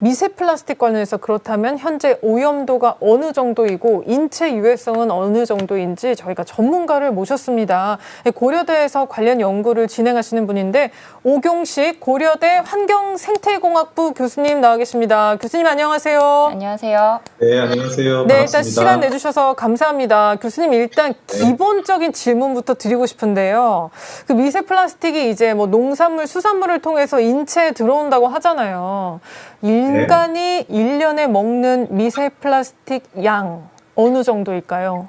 미세 플라스틱 관련해서 그렇다면 현재 오염도가 어느 정도이고 인체 유해성은 어느 정도인지 저희가 전문가를 모셨습니다. 고려대에서 관련 연구를 진행하시는 분인데 오경식 고려대 환경생태공학부 교수님 나와 계십니다. 교수님 안녕하세요. 안녕하세요. 네, 안녕하세요. 네, 반갑습니다. 일단 시간 내주셔서 감사합니다. 교수님 일단 기본적인 질문부터 드리고 싶은데요. 그 미세 플라스틱이 이제 뭐 농산물, 수산물을 통해서 인체에 들어온다고 하잖아요. 인간이 1년에 먹는 미세 플라스틱 양 어느 정도일까요?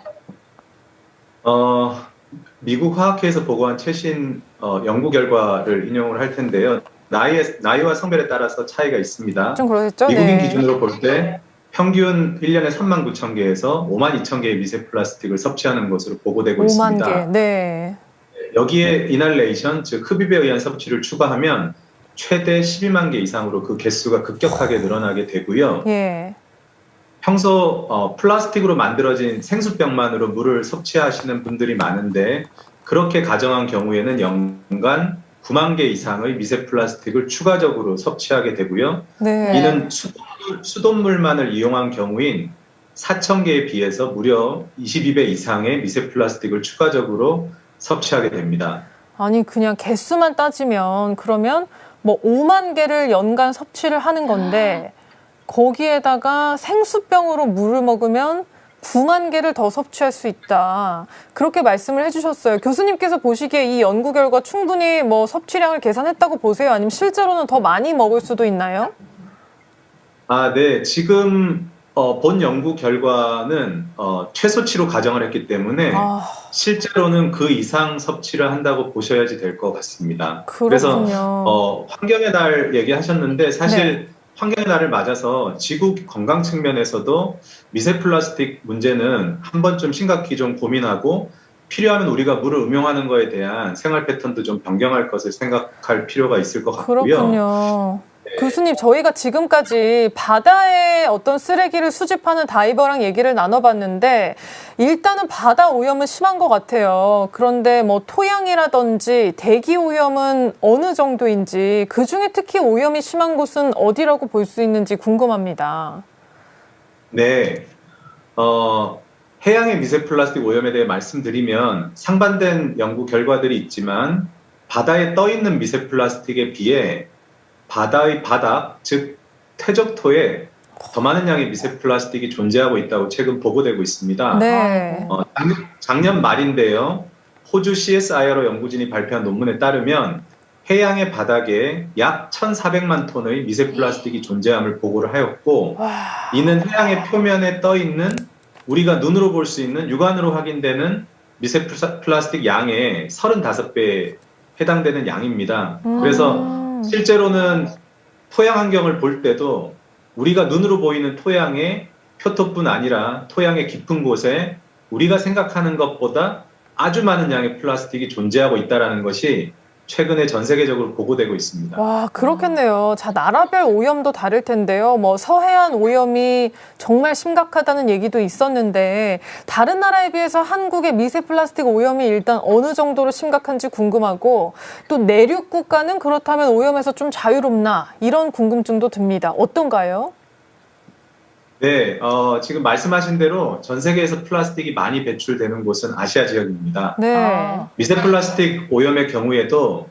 미국 화학회에서 보고한 최신 연구 결과를 인용을 할 텐데요. 나이와 성별에 따라서 차이가 있습니다. 좀 그러겠죠? 미국인 네. 기준으로 볼 때 평균 1년에 39,000개에서 52,000개의 미세 플라스틱을 섭취하는 것으로 보고되고 5만 있습니다. 개. 네. 여기에 이날레이션, 즉 흡입에 의한 섭취를 추가하면 최대 12만 개 이상으로 그 개수가 급격하게 늘어나게 되고요. 예. 평소 플라스틱으로 만들어진 생수병만으로 물을 섭취하시는 분들이 많은데 그렇게 가정한 경우에는 연간 9만 개 이상의 미세 플라스틱을 추가적으로 섭취하게 되고요. 네. 이는 수돗물만을 이용한 경우인 4,000개에 비해서 무려 22배 이상의 미세 플라스틱을 추가적으로 섭취하게 됩니다. 아니 그냥 개수만 따지면 그러면 뭐 5만 개를 연간 섭취를 하는 건데 거기에다가 생수병으로 물을 먹으면 9만 개를 더 섭취할 수 있다. 그렇게 말씀을 해주셨어요. 교수님께서 보시기에 이 연구 결과 충분히 뭐 섭취량을 계산했다고 보세요? 아니면 실제로는 더 많이 먹을 수도 있나요? 네. 지금 본 연구 결과는 최소치로 가정을 했기 때문에 실제로는 그 이상 섭취를 한다고 보셔야지 될 것 같습니다. 그렇군요. 그래서 환경의 날 얘기하셨는데 사실 환경의 날을 맞아서 지구 건강 측면에서도 미세 플라스틱 문제는 한 번쯤 심각히 좀 고민하고 필요하면 우리가 물을 음용하는 거에 대한 생활 패턴도 좀 변경할 것을 생각할 필요가 있을 것 같고요. 그렇군요. 교수님, 저희가 지금까지 바다에 어떤 쓰레기를 수집하는 다이버랑 얘기를 나눠봤는데 일단은 바다 오염은 심한 것 같아요. 그런데 뭐 토양이라든지 대기 오염은 어느 정도인지 그중에 특히 오염이 심한 곳은 어디라고 볼 수 있는지 궁금합니다. 네. 해양의 미세 플라스틱 오염에 대해 말씀드리면 상반된 연구 결과들이 있지만 바다에 떠 있는 미세 플라스틱에 비해 바다의 바닥, 즉 퇴적토에 더 많은 양의 미세 플라스틱이 존재하고 있다고 최근 보고되고 있습니다. 네. 작년 말인데요. 호주 CSIRO 연구진이 발표한 논문에 따르면 해양의 바닥에 약 1,400만 톤의 미세 플라스틱이 존재함을 보고를 하였고 이는 해양의 표면에 떠 있는 우리가 눈으로 볼 수 있는 육안으로 확인되는 미세 플라스틱 양의 35배에 해당되는 양입니다. 그래서 실제로는 토양 환경을 볼 때도 우리가 눈으로 보이는 토양의 표토뿐 아니라 토양의 깊은 곳에 우리가 생각하는 것보다 아주 많은 양의 플라스틱이 존재하고 있다는 것이 최근에 전 세계적으로 보고되고 있습니다. 와, 그렇겠네요. 자, 나라별 오염도 다를 텐데요. 뭐 서해안 오염이 정말 심각하다는 얘기도 있었는데 다른 나라에 비해서 한국의 미세 플라스틱 오염이 일단 어느 정도로 심각한지 궁금하고 또 내륙 국가는 그렇다면 오염에서 좀 자유롭나 이런 궁금증도 듭니다. 어떤가요? 네, 지금 말씀하신 대로 전 세계에서 플라스틱이 많이 배출되는 곳은 아시아 지역입니다. 네. 미세 플라스틱 오염의 경우에도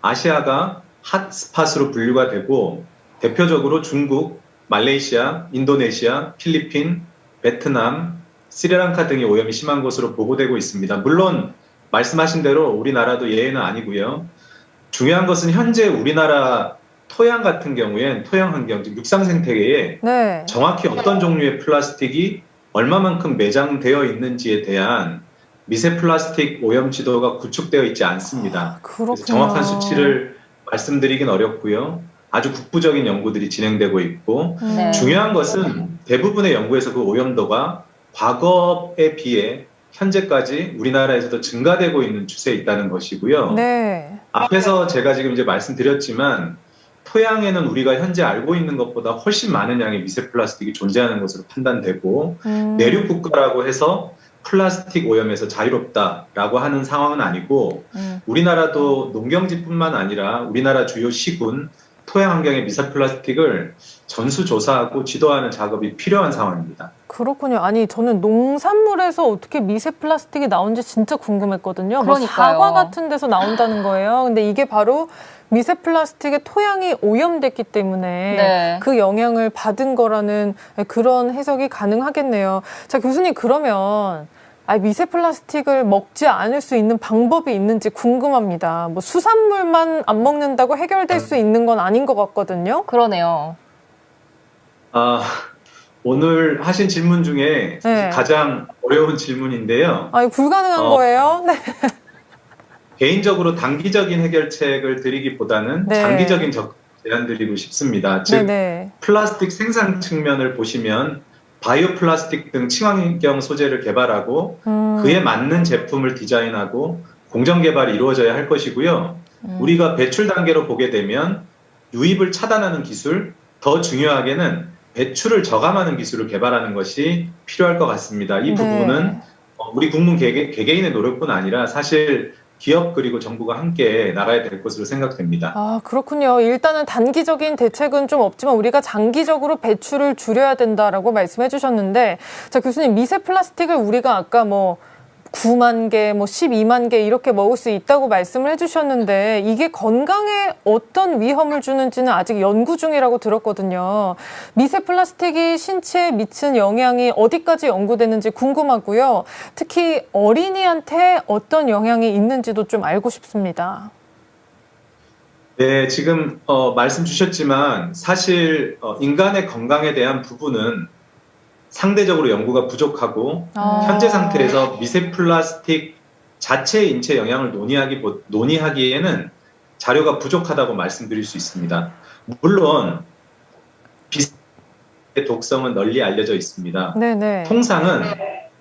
아시아가 핫스팟으로 분류가 되고 대표적으로 중국, 말레이시아, 인도네시아, 필리핀, 베트남, 스리랑카 등이 오염이 심한 것으로 보고되고 있습니다. 물론 말씀하신 대로 우리나라도 예외는 아니고요. 중요한 것은 현재 우리나라 토양 같은 경우엔 토양 환경, 즉 육상 생태계에 정확히 어떤 종류의 플라스틱이 얼마만큼 매장되어 있는지에 대한 미세 플라스틱 오염 지도가 구축되어 있지 않습니다. 그래서 정확한 수치를 말씀드리긴 어렵고요. 아주 국부적인 연구들이 진행되고 있고 중요한 것은 대부분의 연구에서 그 오염도가 과거에 비해 현재까지 우리나라에서도 증가되고 있는 추세에 있다는 것이고요. 앞에서 제가 지금 이제 말씀드렸지만 토양에는 우리가 현재 알고 있는 것보다 훨씬 많은 양의 미세 플라스틱이 존재하는 것으로 판단되고 내륙 국가라고 해서 플라스틱 오염에서 자유롭다라고 하는 상황은 아니고 우리나라도 농경지뿐만 아니라 우리나라 주요 시군, 토양 환경의 미세 플라스틱을 전수조사하고 지도하는 작업이 필요한 상황입니다. 그렇군요. 아니, 저는 농산물에서 어떻게 미세 플라스틱이 나온지 진짜 궁금했거든요. 뭐 그러니까요. 사과 같은 데서 나온다는 거예요. 근데 이게 바로 미세 플라스틱의 토양이 오염됐기 때문에 네. 그 영향을 받은 거라는 그런 해석이 가능하겠네요. 자, 교수님, 그러면 미세 플라스틱을 먹지 않을 수 있는 방법이 있는지 궁금합니다. 뭐 수산물만 안 먹는다고 해결될 수 있는 건 아닌 것 같거든요. 그러네요. 오늘 하신 질문 중에 네. 가장 어려운 질문인데요. 불가능한 거예요? 네. 개인적으로 단기적인 해결책을 드리기보다는 네. 장기적인 접근 제안 드리고 싶습니다. 즉, 네네. 플라스틱 생산 측면을 보시면 바이오 플라스틱 등 친환경 소재를 개발하고 그에 맞는 제품을 디자인하고 공정 개발이 이루어져야 할 것이고요. 우리가 배출 단계로 보게 되면 유입을 차단하는 기술, 더 중요하게는 배출을 저감하는 기술을 개발하는 것이 필요할 것 같습니다. 이 부분은 우리 국민 개개인의 노력뿐 아니라 사실 기업 그리고 정부가 함께 나가야 될 것으로 생각됩니다. 그렇군요. 일단은 단기적인 대책은 좀 없지만 우리가 장기적으로 배출을 줄여야 된다라고 말씀해 주셨는데, 자, 교수님, 미세 플라스틱을 우리가 아까 9만 개, 12만 개 이렇게 먹을 수 있다고 말씀을 해주셨는데 이게 건강에 어떤 위험을 주는지는 아직 연구 중이라고 들었거든요. 미세 플라스틱이 신체에 미친 영향이 어디까지 연구되는지 궁금하고요. 특히 어린이한테 어떤 영향이 있는지도 좀 알고 싶습니다. 네, 지금 말씀 주셨지만 사실 인간의 건강에 대한 부분은 상대적으로 연구가 부족하고 현재 상태에서 미세 플라스틱 자체의 인체 영향을 논의하기에는 자료가 부족하다고 말씀드릴 수 있습니다. 물론 비슷의 독성은 널리 알려져 있습니다. 네네. 통상은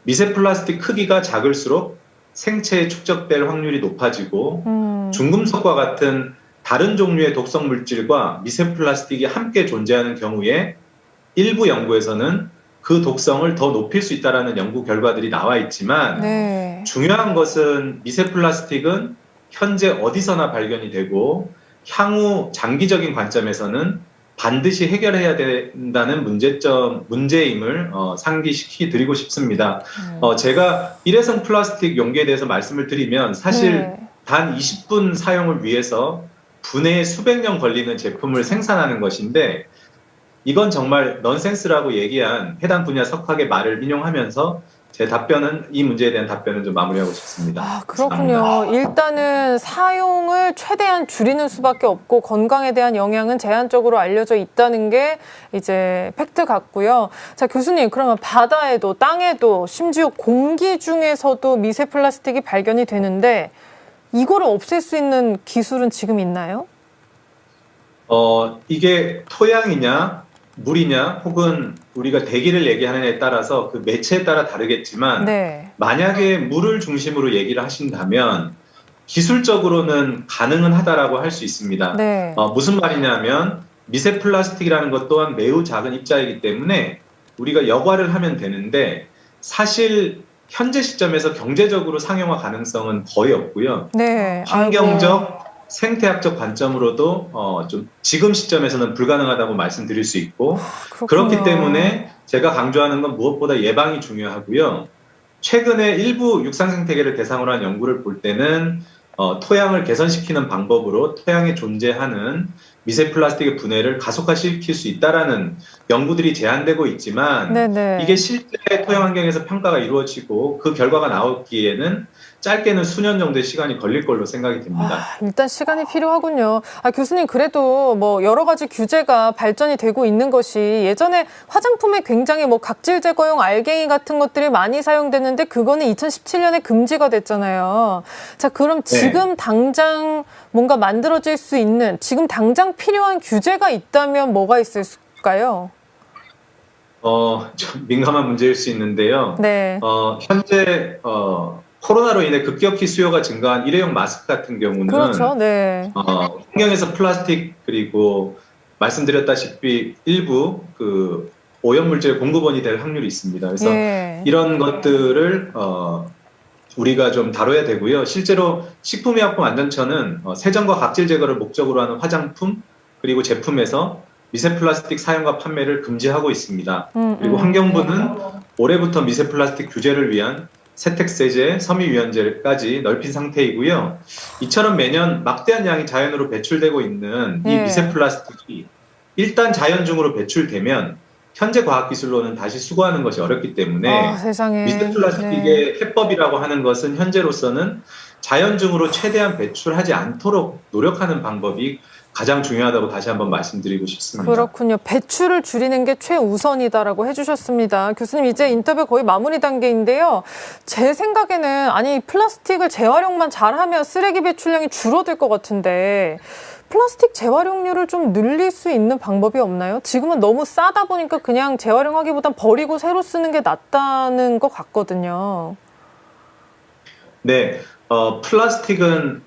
미세 플라스틱 크기가 작을수록 생체에 축적될 확률이 높아지고 중금속과 같은 다른 종류의 독성 물질과 미세 플라스틱이 함께 존재하는 경우에 일부 연구에서는 그 독성을 더 높일 수 있다는 연구 결과들이 나와 있지만 중요한 것은 미세 플라스틱은 현재 어디서나 발견이 되고 향후 장기적인 관점에서는 반드시 해결해야 된다는 문제임을 상기시키 드리고 싶습니다. 제가 일회성 플라스틱 용기에 대해서 말씀을 드리면 사실 단 20분 사용을 위해서 분해에 수백 년 걸리는 제품을 생산하는 것인데 이건 정말 넌센스라고 얘기한 해당 분야 석학의 말을 인용하면서 제 답변은 이 문제에 대한 답변은 좀 마무리하고 싶습니다. 그렇군요. 감사합니다. 일단은 사용을 최대한 줄이는 수밖에 없고 건강에 대한 영향은 제한적으로 알려져 있다는 게 이제 팩트 같고요. 자, 교수님, 그러면 바다에도 땅에도 심지어 공기 중에서도 미세 플라스틱이 발견이 되는데 이거를 없앨 수 있는 기술은 지금 있나요? 이게 토양이냐 물이냐 혹은 우리가 대기를 얘기하느냐에 따라서 그 매체에 따라 다르겠지만 만약에 물을 중심으로 얘기를 하신다면 기술적으로는 가능은 하다라고 할 수 있습니다. 무슨 말이냐면 미세 플라스틱이라는 것 또한 매우 작은 입자이기 때문에 우리가 여과를 하면 되는데 사실 현재 시점에서 경제적으로 상용화 가능성은 거의 없고요. 환경적 생태학적 관점으로도 좀 지금 시점에서는 불가능하다고 말씀드릴 수 있고 그렇기 때문에 제가 강조하는 건 무엇보다 예방이 중요하고요. 최근에 일부 육상 생태계를 대상으로 한 연구를 볼 때는 토양을 개선시키는 방법으로 토양에 존재하는 미세 플라스틱의 분해를 가속화시킬 수 있다라는 연구들이 제안되고 있지만 이게 실제 토양 환경에서 평가가 이루어지고 그 결과가 나오기에는 짧게는 수년 정도의 시간이 걸릴 걸로 생각이 됩니다. 일단 시간이 필요하군요. 교수님, 그래도 여러 가지 규제가 발전이 되고 있는 것이 예전에 화장품에 굉장히 각질 제거용 알갱이 같은 것들이 많이 사용됐는데 그거는 2017년에 금지가 됐잖아요. 자, 그럼 지금 당장 뭔가 만들어질 수 있는 지금 당장 필요한 규제가 있다면 뭐가 있을까요? 좀 민감한 문제일 수 있는데요. 현재 코로나로 인해 급격히 수요가 증가한 일회용 마스크 같은 경우는 환경에서 플라스틱 그리고 말씀드렸다시피 일부 그 오염물질 공급원이 될 확률이 있습니다. 그래서 이런 것들을 우리가 좀 다뤄야 되고요. 실제로 식품의약품안전처는 세정과 각질 제거를 목적으로 하는 화장품 그리고 제품에서 미세 플라스틱 사용과 판매를 금지하고 있습니다. 그리고 환경부는 올해부터 미세 플라스틱 규제를 위한 세택세제, 섬유유연제까지 넓힌 상태이고요. 이처럼 매년 막대한 양이 자연으로 배출되고 있는 이 예. 미세 플라스틱이 일단 자연 중으로 배출되면 현재 과학기술로는 다시 수거하는 것이 어렵기 때문에 세상에. 미세 플라스틱의 해법이라고 하는 것은 현재로서는 자연 중으로 최대한 배출하지 않도록 노력하는 방법이 가장 중요하다고 다시 한번 말씀드리고 싶습니다. 그렇군요. 배출을 줄이는 게 최우선이다라고 해주셨습니다. 교수님, 이제 인터뷰 거의 마무리 단계인데요. 제 생각에는 아니 플라스틱을 재활용만 잘하면 쓰레기 배출량이 줄어들 것 같은데 플라스틱 재활용률을 좀 늘릴 수 있는 방법이 없나요? 지금은 너무 싸다 보니까 그냥 재활용하기보단 버리고 새로 쓰는 게 낫다는 것 같거든요. 네, 플라스틱은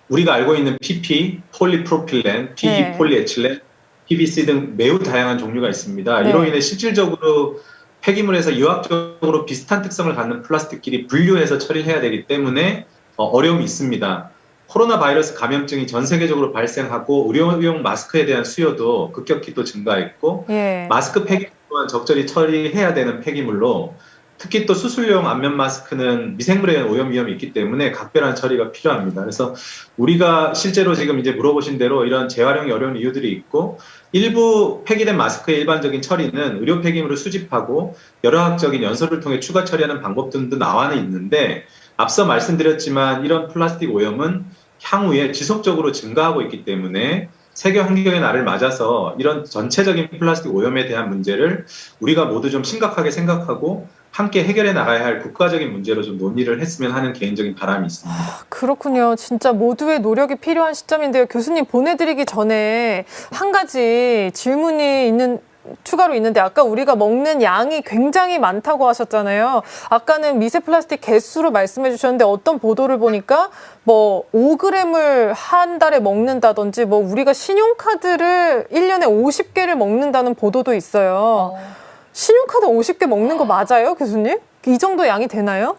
우리가 알고 있는 PP, 폴리프로필렌, PE, 네. 폴리에틸렌, PVC 등 매우 다양한 종류가 있습니다. 네. 이로 인해 실질적으로 폐기물에서 유학적으로 비슷한 특성을 갖는 플라스틱끼리 분류해서 처리해야 되기 때문에 어려움이 있습니다. 코로나 바이러스 감염증이 전 세계적으로 발생하고 의료용 마스크에 대한 수요도 급격히 또 증가했고 예. 마스크 폐기물 또한 적절히 처리해야 되는 폐기물로 특히 또 수술용 안면 마스크는 미생물에 의한 오염 위험이 있기 때문에 각별한 처리가 필요합니다. 그래서 우리가 실제로 지금 이제 물어보신 대로 이런 재활용이 어려운 이유들이 있고 일부 폐기된 마스크의 일반적인 처리는 의료 폐기물을 수집하고 여러 학적인 연소를 통해 추가 처리하는 방법들도 나와는 있는데 앞서 말씀드렸지만 이런 플라스틱 오염은 향후에 지속적으로 증가하고 있기 때문에 세계 환경의 날을 맞아서 이런 전체적인 플라스틱 오염에 대한 문제를 우리가 모두 좀 심각하게 생각하고 함께 해결해 나가야 할 국가적인 문제로 좀 논의를 했으면 하는 개인적인 바람이 있습니다. 그렇군요. 진짜 모두의 노력이 필요한 시점인데요. 교수님 보내드리기 전에 한 가지 질문이 추가로 있는데 아까 우리가 먹는 양이 굉장히 많다고 하셨잖아요. 아까는 미세 플라스틱 개수로 말씀해 주셨는데 어떤 보도를 보니까 뭐 5g을 한 달에 먹는다든지 뭐 우리가 신용카드를 1년에 50개를 먹는다는 보도도 있어요. 신용카드 50개 먹는 거 맞아요, 교수님? 이 정도 양이 되나요?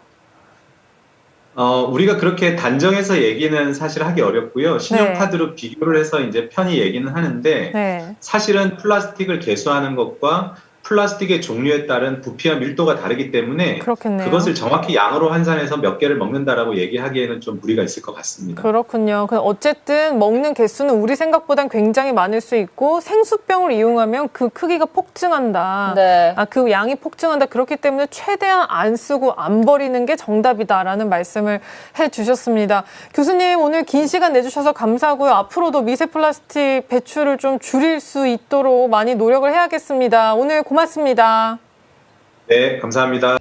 우리가 그렇게 단정해서 얘기는 사실 하기 어렵고요. 신용카드로 비교를 해서 이제 편히 얘기는 하는데 네. 사실은 플라스틱을 개수하는 것과 플라스틱의 종류에 따른 부피와 밀도가 다르기 때문에 그렇겠네요. 그것을 정확히 양으로 환산해서 몇 개를 먹는다라고 얘기하기에는 좀 무리가 있을 것 같습니다. 그렇군요. 어쨌든 먹는 개수는 우리 생각보단 굉장히 많을 수 있고 생수병을 이용하면 그 크기가 폭증한다. 네. 그 양이 폭증한다. 그렇기 때문에 최대한 안 쓰고 안 버리는 게 정답이다라는 말씀을 해주셨습니다. 교수님 오늘 긴 시간 내주셔서 감사하고요. 앞으로도 미세 플라스틱 배출을 좀 줄일 수 있도록 많이 노력을 해야겠습니다. 오늘 고맙습니다. 네, 감사합니다.